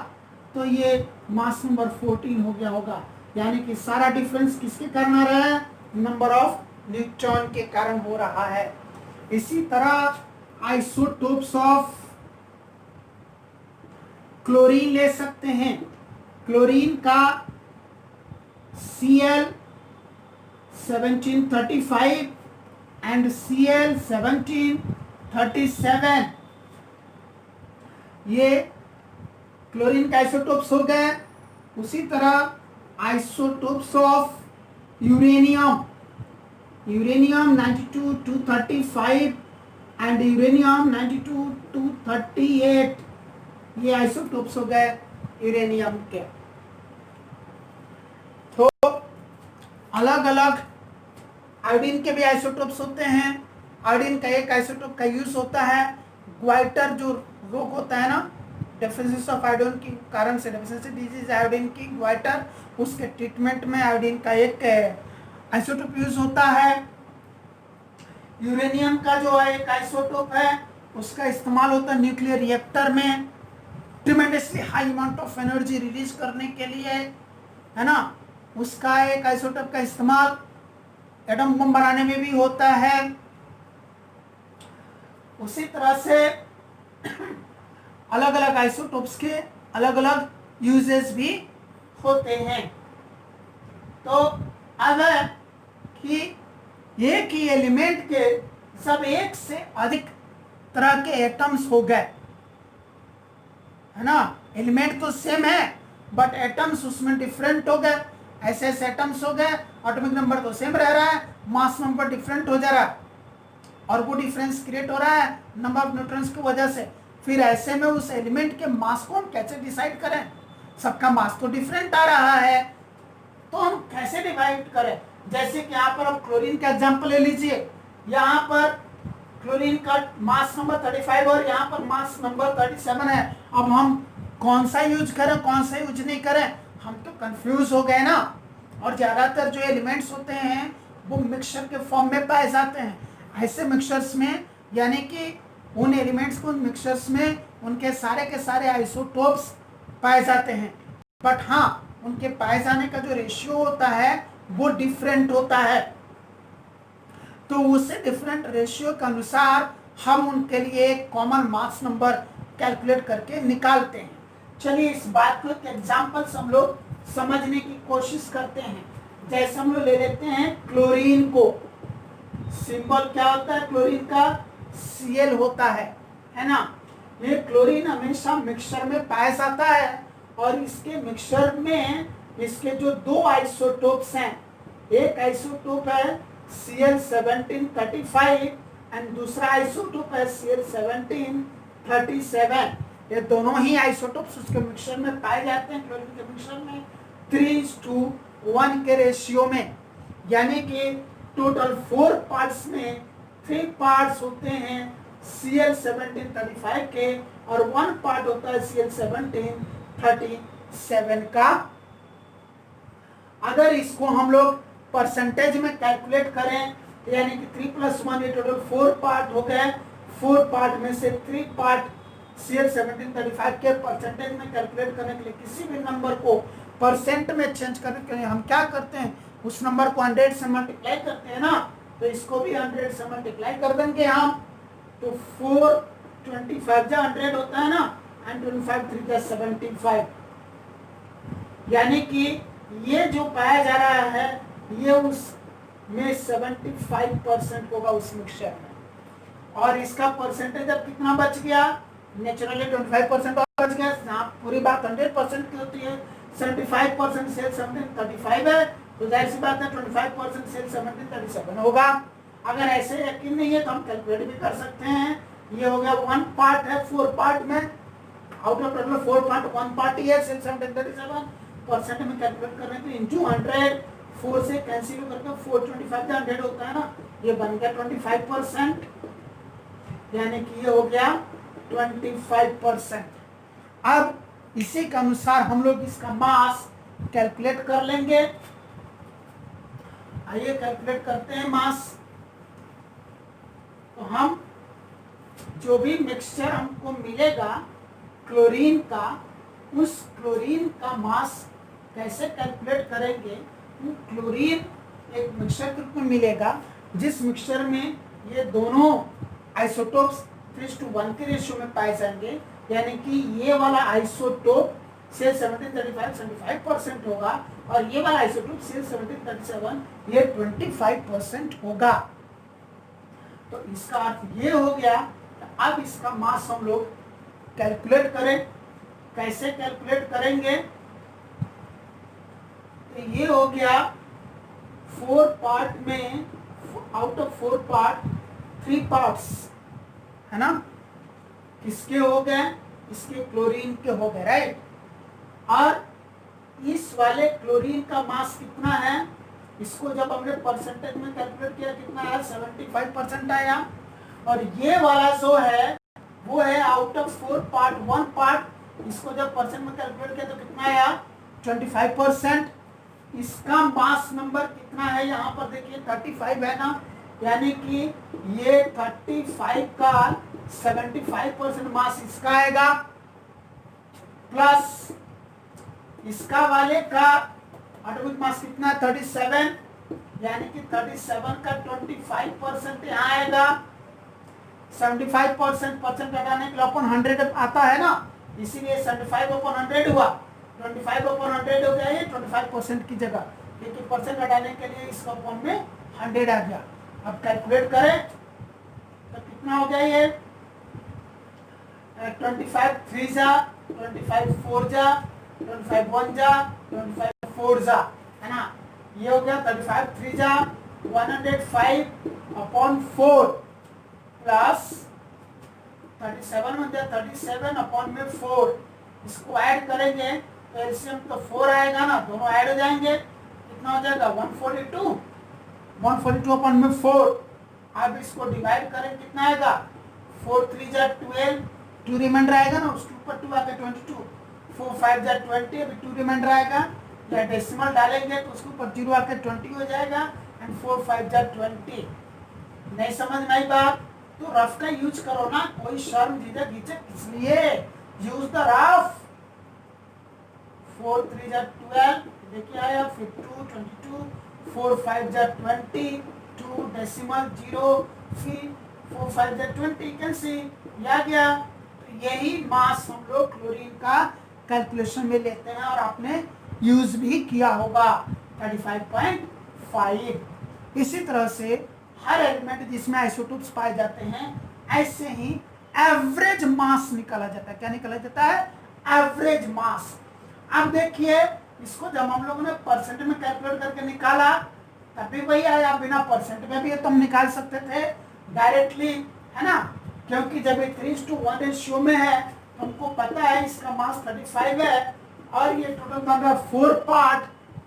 तो ये मास नंबर 14 हो गया होगा। यानी कि सारा डिफरेंस किसके कारण आ रहा है? नंबर ऑफ न्यूट्रॉन के कारण हो रहा है। इसी तरह आइसोटोप्स ऑफ क्लोरीन ले सकते हैं। क्लोरीन का Cl1735 एंड Cl1737, ये क्लोरीन का आइसोटोप्स हो गए। उसी तरह isotopes of uranium, uranium 92-235 and uranium 92-238, ये आइसोटोप्स हो गए यूरेनियम के। तो अलग अलग आयोडीन के भी आइसोटोप्स होते हैं। आयोडीन का एक आइसोटोप का यूज होता है ग्वाइटर, जो रोग होता है ना डेफिशिएंसी ऑफ आयोडीन के कारण से, डेफिशिएंसी डिजीज आयोडीन की, ग्वाइटर, उसके ट्रीटमेंट में आयोडीन का एक आइसोटोप यूज होता है। यूरेनियम का जो है एक आइसोटोप है, उसका इस्तेमाल होता है न्यूक्लियर रिएक्टर में tremendously high amount of energy release करने के लिए, है ना। उसका एक आइसोटोप का इस्तेमाल एटम बम बनाने में भी होता है। उसी तरह से अलग अलग आइसोटोप्स के अलग अलग यूजेस भी होते हैं। तो अगर कि एक ही एलिमेंट के सब एक से अधिक तरह के एटम्स हो गए, है ना, एलिमेंट तो सेम है बट एटम्स उसमें डिफरेंट हो गए, ऐसे ऐसे एटम्स हो गए, एटॉमिक नंबर तो सेम रह रहा है, मास नंबर डिफरेंट हो जा रहा है और वो डिफरेंस क्रिएट हो रहा है नंबर ऑफ न्यूट्रॉन्स की वजह से। फिर ऐसे में उस एलिमेंट के मास को हम कैसे डिसाइड करें? सबका मास तो डिफरेंट आ रहा है, तो हम कैसे डिवाइड करें? जैसे कि यहाँ पर आप क्लोरीन का एग्जाम्पल ले लीजिए। यहाँ पर क्लोरीन का मास नंबर 35 और यहाँ पर मास नंबर 37 है। अब हम कौन सा यूज करें, कौन सा यूज नहीं करें, हम तो कंफ्यूज हो गए ना। और ज़्यादातर जो एलिमेंट्स होते हैं वो मिक्सचर के फॉर्म में पाए जाते हैं। ऐसे मिक्सचर्स में, यानी कि उन एलिमेंट्स को मिक्सचर्स में उनके सारे के सारे आइसोटोप्स पाए जाते हैं, बट हाँ उनके पाए जाने का जो रेशियो होता है वो डिफरेंट होता है। तो उसे डिफरेंट रेशियो के अनुसार हम उनके लिए एक कॉमन मास नंबर कैलकुलेट करके निकालते हैं। चलिए इस बात को एक एग्जांपल से हम लोग समझने की कोशिश करते हैं। जैसे हम लोग ले लेते हैं क्लोरीन को, सिंबल क्या होता है क्लोरीन का, Cl होता है ना। ये क्लोरीन हमेशा मिक्सचर में पाया जाता है और इसके मिक्सचर में इसके जो दो आइसोटोप्स हैं, एक आइसोटोप है Cl1735 एंड दूसरा आइसोटोप है Cl1737। ये दोनों ही आइसोटोप्स उसके मिक्सचर में पाए जाते हैं, क्लोरीन के मिक्सचर में 3:1 के रेशियो में। यानी कि टोटल 4 पार्ट्स में 3 पार्ट्स होते हैं Cl1735 के और 1 पार्ट होता है Cl1737 का। अगर इसको हम लोग परसेंटेज में कैलकुलेट करें यानी कि 3 + 1 ये टोटल 4 पार्ट हो गए। 4 पार्ट में से 3 पार्ट Cl1735 के परसेंटेज में कैलकुलेट करने के लिए किसी भी नंबर को परसेंट में चेंज करने के लिए हम क्या करते हैं, उस नंबर को 100 से मल्टीप्लाई करते हैं ना। तो इसको भी 100 से मल्टीप्लाई कर देंगे हम, तो 425 जा 100 होता है ना, एंड 25 3 जा 75। यानी कि ये जो पाया जा रहा है ये उसमें 75% होगा उस मिक्सचर में। और इसका परसेंटेज अब कितना बच गया, नेचुरली 25% बच गया। जहाँ पूरी बात 100% की होती है, 75% Cl1735 है, तो जाहिर सी बात है 25% Cl1737 होगा। अगर ऐसे यकीन नहीं है तो हम कैलकुलेट भी कर सकते हैं। ये हो गया 1 पार्ट है 4 पार्ट में, out of total 4 part 1 part ही है Cl1737। परसेंट में कैलकुलेट करने पे इंटू 100, 4 से कैंसिल करके 425 का 100 होता है ना, ये बन गया 25%। यानी कि ये हो गया 25%। अब इसी के अनुसार हम लोग इसका मास कैलकुलेट कर लेंगे। आइए कैलकुलेट करते हैं मास। तो हम जो भी मिक्सचर हमको मिलेगा क्लोरीन का, उस क्लोरीन का मास कैसे कैलकुलेट करेंगे। क्लोरीन एक मिक्सचर के रूप में मिलेगा जिस मिक्सचर में ये दोनों आइसोटोप्स 3:1 के रेशियो में पाए जाएंगे। यानी कि ये वाला आइसोटोप Cl1735 75% होगा और ये वाला आइसोटोप Cl1737 ये 25% होगा। तो इसका अर्थ ये हो गया। अब इसका मास हम लोग कैलकुलेट करें। कैसे कैलकुलेट करेंगे, तो ये हो गया 4 पार्ट में, आउट ऑफ 4 पार्ट 3 पार्ट्स है ना, किसके हो गए, इसके क्लोरीन के हो गए, राइट। और इस वाले क्लोरीन का मास कितना है, इसको जब हमने परसेंटेज में कैलकुलेट किया कितना आया, 75% आया। और ये वाला जो है वो है आउट ऑफ 4 पार्ट 1 पार्ट, इसको जब परसेंट में कैलकुलेट किया तो कितना आया, 25%। इसका मास नंबर कितना है, यहाँ पर देखिए 35 है ना, यानी कि ये 35 का 75% मास इसका आएगा, प्लस इसका वाले का एटॉमिक मास कितना है 37, यानी कि 37 का 25% यहाँ आएगा। 75% घटाने के लिए अपन 100 आता है ना, इसीलिए 75/100 हुआ, 25/100 हो गया ये 25% की जगह, क्योंकि परसेंट घटाने के लिए इसका अपन में 100 आ गया। अब कैलकुलेट करें तो कितना हो गया ये, 25 3 जा, 25 4 जा, 25 1 जा, 25 4 जा, है ना। ये हो गया 35 3 जा 105/4 प्लस 37 में 37/4। इसको ऐड करेंगे तो एलसीएम तो 4 आएगा ना, दोनों ऐड हो जाएंगे, कितना हो जाएगा 142/4। अब इसको डिवाइड करें कितना आएगा, 4 3 जा 12, 2 रिमाइंडर आएगा ना, उसके ऊपर 2 आएगा 22, 4 5 जा 20, अभी 2 रिमाइंडर आएगा, या डेसिमल डालेंगे तो उसके ऊपर 0 आकर 20 हो जाएगा, एंड 4 5 जा 20। नहीं समझ में आई बात तो रफ का यूज करो ना, कोई शर्म झिझक किस लिए, यूज द रफ। 4 3 जा 12, देखिए आया, फिर 2 22, 4 5 जा 20, 2 डेसिमल 0, फिर 4 5 जा 20, कैन सी आ गया। तो यही मास हम लोग क्लोरीन का कैलकुलेशन में लेते हैं और आपने यूज भी किया होगा 35.5। इसी तरह से हर एलिमेंट जिसमें आइसोटोप्स पाए जाते हैं, ऐसे ही एवरेज मास निकाला जाता है। क्या निकाला जाता है? Average mass. अब देखिए, इसको जब हम लोगों ने परसेंट में कैलकुलेट करके निकाला तब भी वही आया, बिना परसेंट में भी तुम निकाल सकते थे डायरेक्टली, है ना, क्योंकि जब ये 3:1 रेशियो में है, तुमको पता है इसका मास 35 है और ये टोटल बन रहा 4 पार्ट,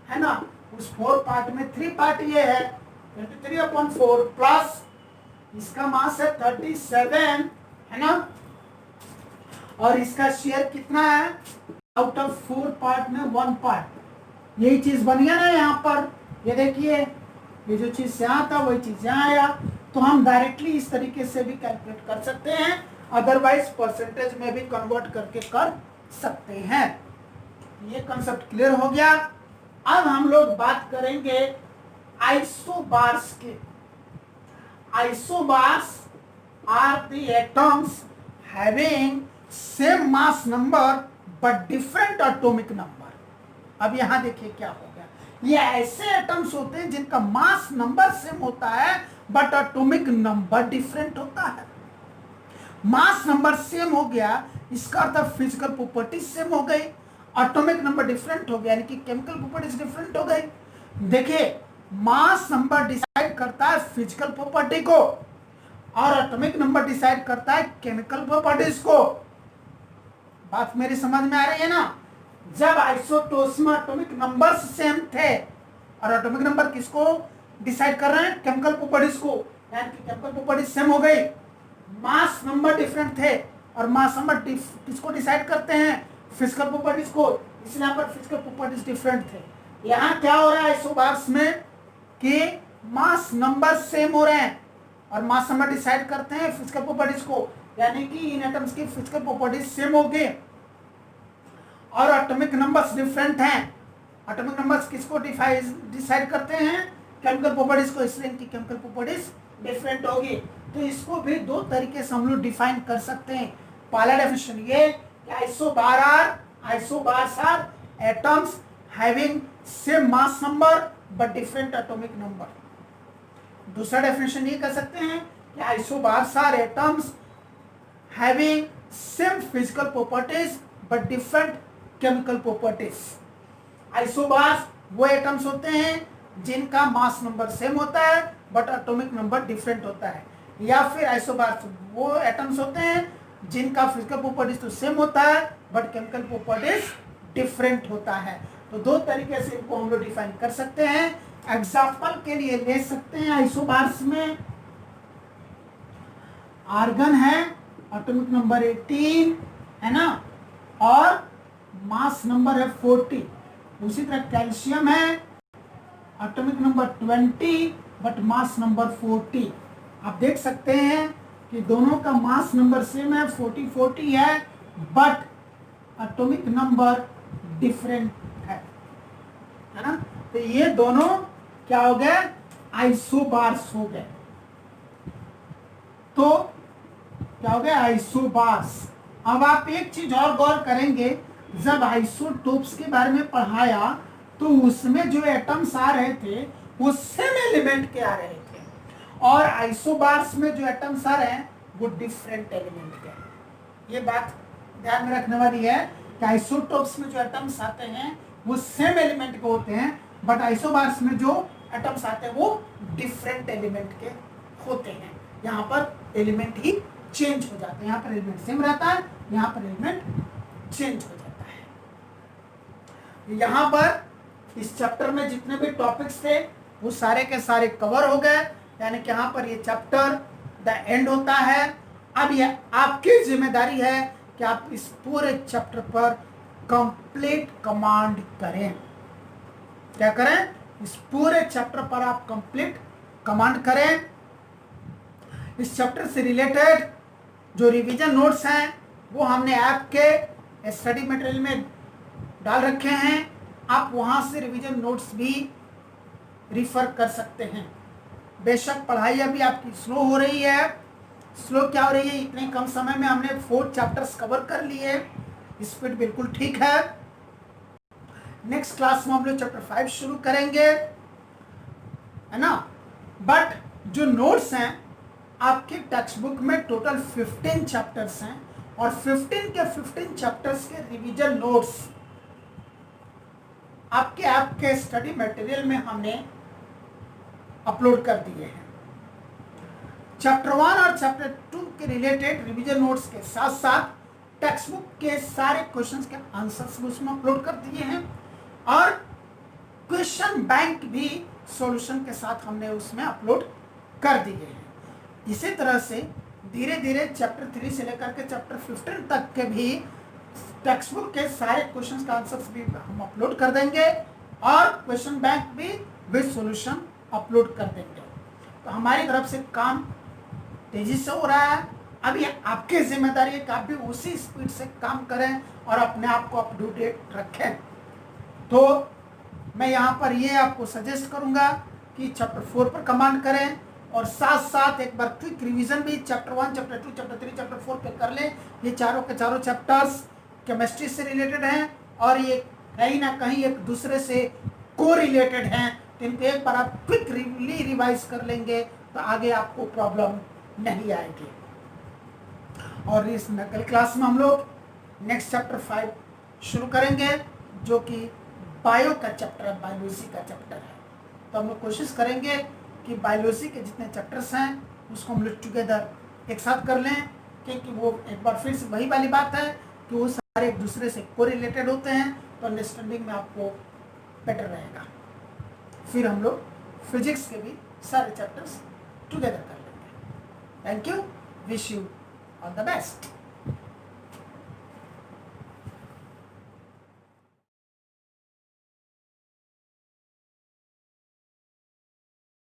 है ना। उस 4 पार्ट में 3 पार्ट ये है 23/4 प्लस इसका मास है 37, है ना, और इसका शेयर कितना है? आउट ऑफ 4 पार्ट में 1 पार्ट। यही चीज बन गया ना यहाँ पर। ये देखिए, ये जो चीज यहाँ था वही चीज यहाँ आया। तो हम डायरेक्टली इस तरीके से भी कैलकुलेट कर सकते हैं, अदरवाइज परसेंटेज में भी कन्वर्ट करके कर सकते हैं। ये कंसेप्ट क्लियर हो गया। अब हम लोग बात करेंगे आइसोबार्स के। Isobars are the atoms having same mass number but different atomic number. अब यहां देखिए क्या हो गया। ये ऐसे एटम्स होते हैं जिनका मास नंबर सेम होता है बट एटॉमिक नंबर डिफरेंट होता है। मास नंबर सेम हो गया, इसका अर्थ फिजिकल प्रॉपर्टीज सेम हो गई, एटॉमिक नंबर डिफरेंट हो गया, यानी कि केमिकल प्रॉपर्टीज डिफरेंट हो गई। देखिए, मास नंबर डिसाइड करता है फिजिकल प्रॉपर्टी को और एटॉमिक नंबर डिसाइड करता है केमिकल प्रॉपर्टीज को। बात मेरी समझ में आ रही है ना। जब आइसोटोप्स में एटॉमिक नंबर्स सेम थे और एटॉमिक नंबर किसको डिसाइड कर रहे हैं? केमिकल प्रॉपर्टीज को, यानी कि केमिकल प्रॉपर्टीज सेम हो गई। मास नंबर डिफरेंट थे और मास नंबर किसको डिसाइड करते हैं? फिजिकल प्रॉपर्टीज को, इसलिए यहाँ पर फिजिकल प्रॉपर्टीज डिफरेंट थे। यहाँ क्या हो रहा है आइसोबार्स में कि मास नंबर सेम हो रहे हैं और मास नंबर डिसाइड करते हैं फिजिकल प्रॉपर्टीज को, यानी कि इन एटम्स की फिजिकल प्रॉपर्टीज सेम हो गए और एटॉमिक नंबर्स डिफरेंट हैं। एटॉमिक नंबर्स किसको डिसाइड करते हैं? केमिकल प्रॉपर्टीज को, इसलिए इनकी केमिकल प्रॉपर्टीज डिफरेंट होगी। तो इसको भी दो तरीके से हम लोग डिफाइन कर सकते हैं। पहला डेफिनेशन ये कि isobars are atoms having same mass number but different atomic number. दूसरा डेफिनेशन ये कर सकते हैं कि isobars are atoms having same physical properties but different chemical properties. Isobars वो एटम्स होते हैं जिनका मास नंबर सेम होता है बट एटॉमिक नंबर डिफरेंट होता है, या फिर आइसोबार्स वो एटम्स होते हैं जिनका फिजिकल प्रॉपर्टीज तो सेम होता है बट केमिकल प्रॉपर्टीज डिफरेंट होता है। तो दो तरीके से इनको हम लोग डिफाइन कर सकते हैं। एग्जांपल के लिए ले सकते हैं, आइसोबार्स में आर्गन है, एटॉमिक नंबर 18 है ना, और मास नंबर है 40। उसी तरह कैल्शियम है, atomic number 20 but mass number 40। आप देख सकते हैं कि दोनों का मास नंबर सेम है, 40 है, बट एटॉमिक नंबर डिफरेंट है ना। तो ये दोनों क्या हो गए? आइसोबार्स हो गए। तो क्या हो गया? आइसोबार्स। अब आप एक चीज और गौर करेंगे, जब आइसोटोप्स के बारे में पढ़ाया तो उसमें जो एटम्स आ रहे थे वो सेम एलिमेंट के आ रहे थे, और आइसोबार्स में जो एटम्स आ रहे हैं वो डिफरेंट एलिमेंट के। ये बात ध्यान में रखने वाली है कि आइसोटोप्स में जो एटम्स आते हैं वो सेम एलिमेंट के होते हैं, बट आइसोबार्स में जो एटम्स आते हैं वो डिफरेंट एलिमेंट के होते हैं। यहाँ पर एलिमेंट ही चेंज हो जाते हैं, यहाँ पर एलिमेंट सेम रहता है, यहाँ पर एलिमेंट चेंज हो जाता है। यहाँ पर इस चैप्टर में जितने भी टॉपिक्स थे वो सारे के सारे कवर हो गए, यानी कि यहाँ पर ये चैप्टर द एंड होता है। अब ये आपकी जिम्मेदारी है कि आप इस पूरे चैप्टर पर कंप्लीट कमांड करें। क्या करें? इस पूरे चैप्टर पर आप कंप्लीट कमांड करें। इस चैप्टर से रिलेटेड जो रिवीजन नोट्स हैं वो हमने ऐप के स्टडी मटेरियल में डाल रखे हैं, आप वहाँ से रिवीजन नोट्स भी रिफर कर सकते हैं। बेशक पढ़ाई अभी आपकी स्लो हो रही है। स्लो क्या हो रही है, इतने कम समय में हमने 4 चैप्टर्स कवर कर लिए, स्पीड बिल्कुल ठीक है। नेक्स्ट क्लास में हम लोग चैप्टर 5 शुरू करेंगे, है ना। बट जो नोट्स हैं आपके टेक्स्ट बुक में टोटल 15 चैप्टर्स हैं, और 15 के 15 चैप्टर्स के रिवीजन नोट्स आपके ऐप के स्टडी मटेरियल में हमने अपलोड कर दिए हैं। चैप्टर 1 और चैप्टर 2 के रिलेटेड रिवीजन नोट्स के साथ साथ टेक्स्ट बुक के सारे क्वेश्चंस के आंसर्स भी उसमें अपलोड कर दिए हैं, और क्वेश्चन बैंक भी सॉल्यूशन के साथ हमने उसमें अपलोड कर दिए हैं। इसी तरह से धीरे धीरे चैप्टर 3 से लेकर के चैप्टर 15 तक के भी टेक्स्ट बुक के सारे क्वेश्चंस का आंसर्स भी हम अपलोड कर देंगे, और क्वेश्चन बैंक भी विद सॉल्यूशन अपलोड कर देंगे। तो हमारी तरफ से काम तेजी से हो रहा है। अब ये आपकी जिम्मेदारी है कि आप भी उसी स्पीड से काम करें और अपने आप को अप टू डेट रखें। तो मैं यहाँ पर ये आपको सजेस्ट करूँगा कि चैप्टर 4 पर कमांड करें, और साथ साथ एक बार क्विक रिवीजन भी चैप्टर 1, चैप्टर 2, चैप्टर 3, चैप्टर 4 पे कर लें। ये चारों के चारों चैप्टर्स केमिस्ट्री से रिलेटेड हैं, और ये कहीं ना कहीं एक दूसरे से को रिलेटेड हैं। तो इनको एक बार आप क्विकली रिवाइज कर लेंगे तो आगे आपको प्रॉब्लम नहीं आएगी। और इस नकल क्लास में हम लोग नेक्स्ट चैप्टर 5 शुरू करेंगे, जो कि बायो का चैप्टर है, बायोलॉजी का चैप्टर है। तो हम लोग कोशिश करेंगे कि बायोलॉजी के जितने चैप्टर्स हैं उसको हम लोग टुगेदर एक साथ कर लें, क्योंकि वो एक बार फिर से वही वाली बात है कि वो सारे एक दूसरे से को रिलेटेड होते हैं, तो अंडरस्टैंडिंग में आपको बेटर रहेगा। फिर हम लोग फिजिक्स के भी सारे चैप्टर्स टुगेदर कर लेंगे। Thank you, wish you all the best.